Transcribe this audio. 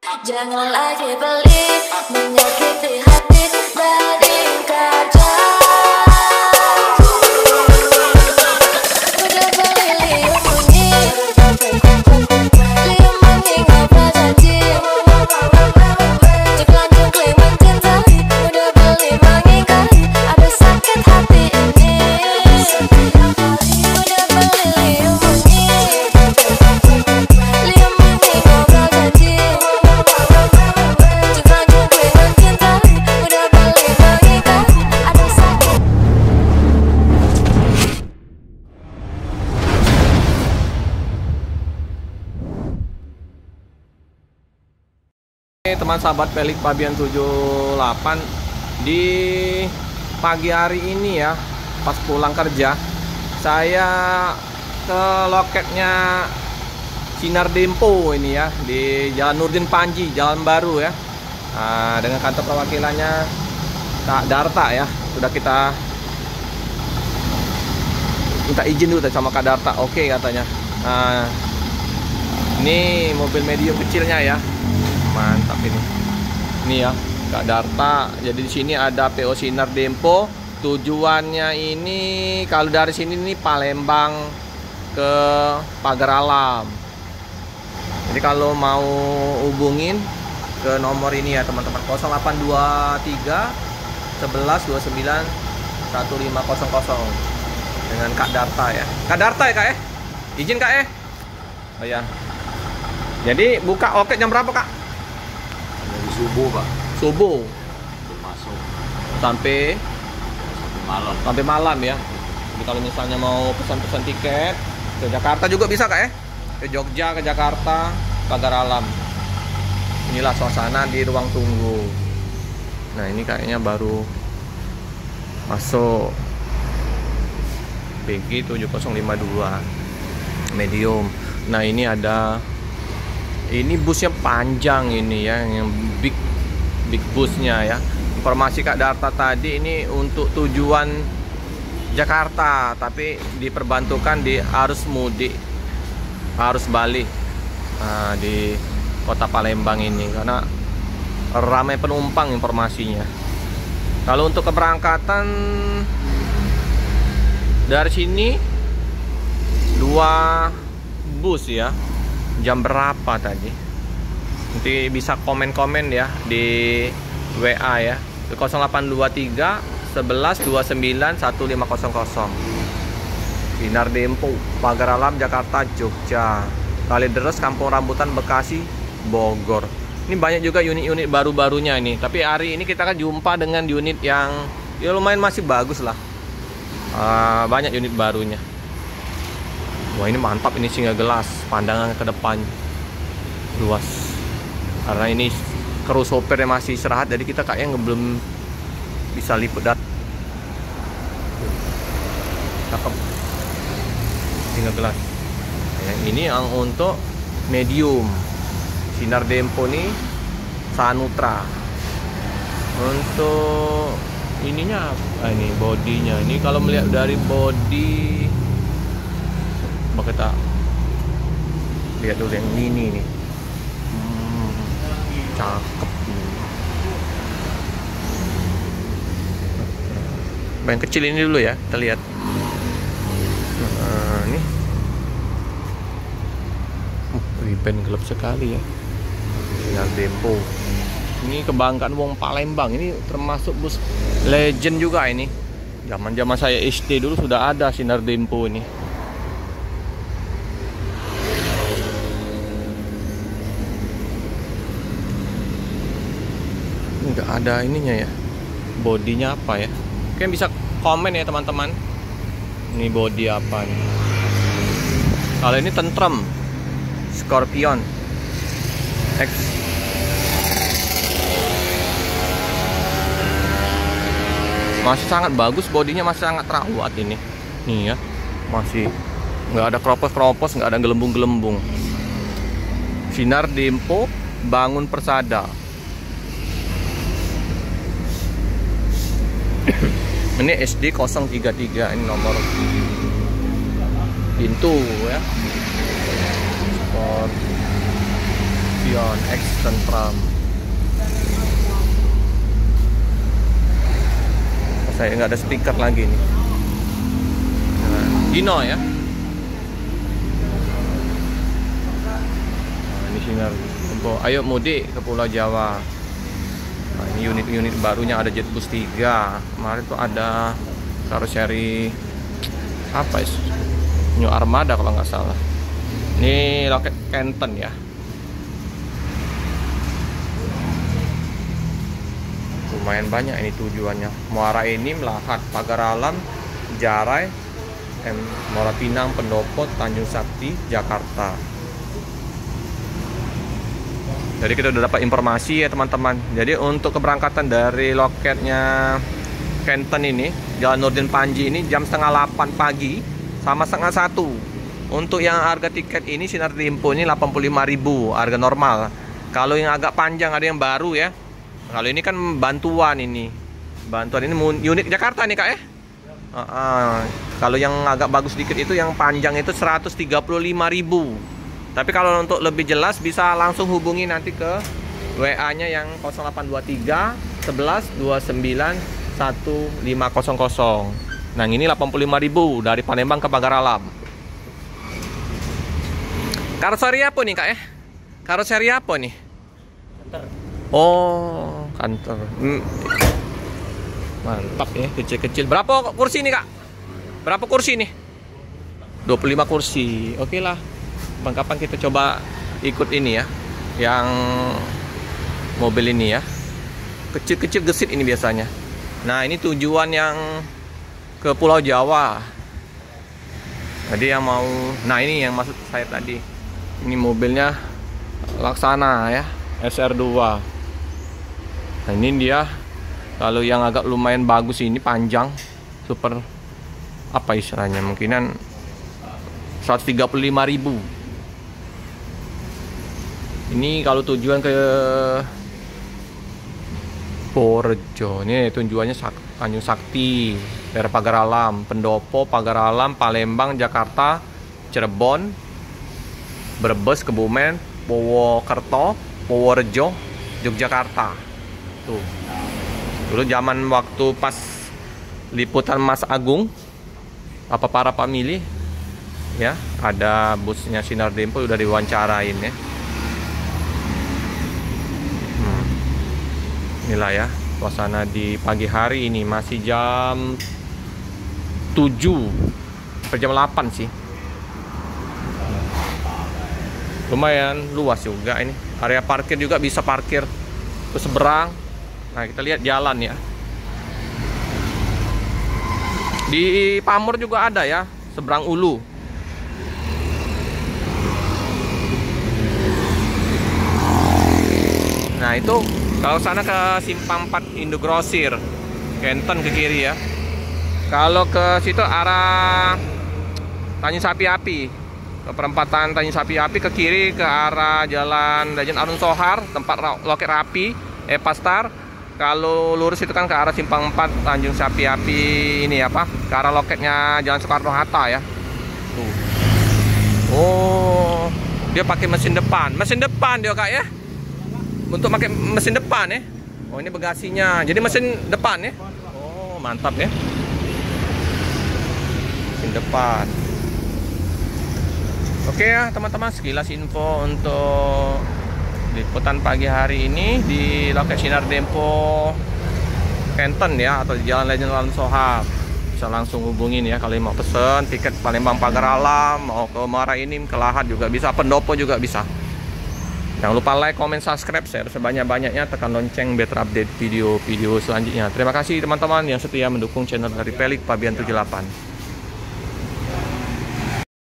Jangan lagi pelit, menyakiti hati dari kaca. Udah beli liung bunyi, liung bunyi ngobrol janji. Ceklan-cekling mencintai, udah beli mengingkari, ada sakit hati ini. Udah beli liung bunyi, liung bunyi ngobrol janji. Ceklan-cekling mencintai, udah beli mengingkari, ada sakit. Teman sahabat Pelik Pabian 78, di pagi hari ini ya, pas pulang kerja saya ke loketnya Sinar Dempo ini ya, di Jalan Nurdin Panji, Jalan Baru ya. Dengan kantor perwakilannya Kak Darta ya. Sudah kita minta izin dulu sama Kak Darta, oke katanya. Ini mobil medium kecilnya ya, mantap ini. Ini ya Kak Darta. Jadi di sini ada PO Sinar Dempo. Tujuannya ini kalau dari sini nih Palembang ke Pagar Alam. Jadi kalau mau hubungin ke nomor ini ya teman-teman, 0823 11 29 1500 dengan Kak Darta ya. Kak Darta ya Kak ya? Izin Kak ya? Oh ya. Jadi buka oket jam berapa Kak? Dari subuh Pak, Subuh masuk sampai malam. malam ya. Jadi kalau misalnya mau pesan-pesan tiket ke Jakarta juga bisa Kak ya? Ke Jogja, ke Jakarta, Pagar Alam. Inilah suasana di ruang tunggu. Nah ini kayaknya baru masuk PG 7052 medium. Nah ini ada, ini busnya panjang ini ya, yang big busnya ya. Informasi Kak Darta tadi ini untuk tujuan Jakarta, tapi diperbantukan di arus mudik, arus balik di kota Palembang ini karena ramai penumpang informasinya. Kalau untuk keberangkatan dari sini 2 bus ya. Jam berapa tadi? Nanti bisa komen-komen ya di WA ya. 0823 11 29 1500. Sinar Dempo, Pagar Alam, Jakarta, Jogja. Kalideres, Kampung Rambutan, Bekasi, Bogor. Ini banyak juga unit-unit baru-barunya ini. Tapi hari ini kita akan jumpa dengan unit yang ya lumayan masih bagus lah. Banyak unit barunya. Wah ini mantap, ini singa gelas, pandangan ke depan luas. Karena ini kru sopirnya masih istirahat, jadi kita kayaknya belum bisa liput dat. Cakep, singa gelas. Yang ini yang untuk medium. Sinar Dempo nih Sanutra. Untuk ininya ini bodinya. Ini kalau melihat dari body, coba kita lihat dulu yang ini nih. Cakep. Yang kecil ini dulu ya, kita lihat. Nih. Ribbon gelap sekali ya. Sinar Dempo. Ini kebanggaan wong Palembang. Ini termasuk bus legend juga ini. Zaman-zaman saya SD dulu sudah ada Sinar Dempo ini. Enggak ada ininya ya. Bodinya apa ya? Kalian bisa komen ya teman-teman. Ini body apa nih? Kalau ini tentrem. Scorpion X. Masih sangat bagus, bodinya masih sangat terawat ini. Nih ya, masih nggak ada keropos-keropos, nggak ada gelembung-gelembung. Sinar Dempo, Bangun Persada. Ini SD 033, ini nomor pintu ya. Vion X Tentram. Saya nggak ada stiker lagi nih. Nah, Dino ya. Nah, ini sinar tempo. Ayo mudik ke Pulau Jawa. Nah, ini unit-unit barunya, ada Jetbus 3. Kemarin tuh ada karoseri apa ya? New Armada kalau nggak salah. Ini loket Canton ya. Lumayan banyak ini tujuannya. Muara Enim, Lahat, Pagar Alam, Jarai, Muara Pinang, Pendopo, Tanjung Sakti, Jakarta. Jadi kita udah dapat informasi ya teman-teman. Jadi untuk keberangkatan dari loketnya Canton ini, Jalan Nurdin Panji ini jam setengah 8 pagi sama setengah 1. Untuk yang harga tiket ini Sinar Dempo ini 85.000 harga normal. Kalau yang agak panjang ada yang baru ya. Kalau ini kan bantuan ini. Bantuan ini unit Jakarta nih Kak ya. Kalau yang agak bagus dikit itu yang panjang itu 135.000. Tapi kalau untuk lebih jelas bisa langsung hubungi nanti ke WA-nya yang 0823 11 29 1500. Nah, ini 85.000 dari Palembang ke Pagar Alam. Karoseri apa nih Kak ya? Karoseri apa nih? Kantor. Oh, kantor. Mantap ya, kecil-kecil. Berapa kursi nih Kak? Berapa kursi nih? 25 kursi. Oke lah. Kapan kita coba ikut ini ya, yang mobil ini ya. Kecil-kecil gesit ini biasanya. Nah, ini tujuan yang ke Pulau Jawa. Jadi yang mau, nah ini yang maksud saya tadi. Ini mobilnya Laksana ya, SR2. Nah, ini dia. Kalau yang agak lumayan bagus ini panjang, super apa istilahnya? Mungkinan 135.000. Ini kalau tujuan ke Purworejo, ini tujuannya Tanjung Sakti, daerah Pagar Alam, Pendopo, Pagar Alam, Palembang, Jakarta, Cirebon, Brebes, Kebumen, Purwokerto, Purworejo, Yogyakarta. Tuh. Dulu zaman waktu pas liputan Mas Agung, apa para pemilih, ya ada busnya Sinar Dempo udah diwawancarain ya. Inilah ya suasana di pagi hari ini, masih jam 7 sampai jam 8 sih. Lumayan luas juga ini. Area parkir juga bisa parkir ke seberang. Nah, kita lihat jalan ya. Di Pamor juga ada ya, seberang Ulu. Nah, itu kalau sana ke Simpang 4 Indogrosir, Canton ke kiri ya. Kalau ke situ arah Tanjung Sapi Api, ke perempatan Tanjung Sapi Api ke kiri ke arah Jalan Raden Arun Sohar, tempat loket Rapi, Pastar. Kalau lurus itu kan ke arah Simpang 4 Tanjung Sapi Api ini apa? Ke arah loketnya Jalan Soekarno Hatta ya. Tuh. Oh, dia pakai mesin depan. Mesin depan dia Kak ya. Untuk pakai mesin depan ya. Oh, ini bagasinya. Jadi mesin depan ya. Oh, mantap ya. Mesin depan. Oke ya teman-teman, sekilas info untuk liputan pagi hari ini di loket Sinar Dempo Canton ya, atau di Jalan Raden Arun Sohar. Bisa langsung hubungin ya kalau mau pesen tiket Palembang Pagar Alam, mau ke Muara Enim, ke Lahat juga bisa, Pendopo juga bisa. Jangan lupa like, comment, subscribe, share sebanyak-banyaknya, tekan lonceng biar terupdate video-video selanjutnya. Terima kasih teman-teman yang setia mendukung channel dari Pelik Pabian 78.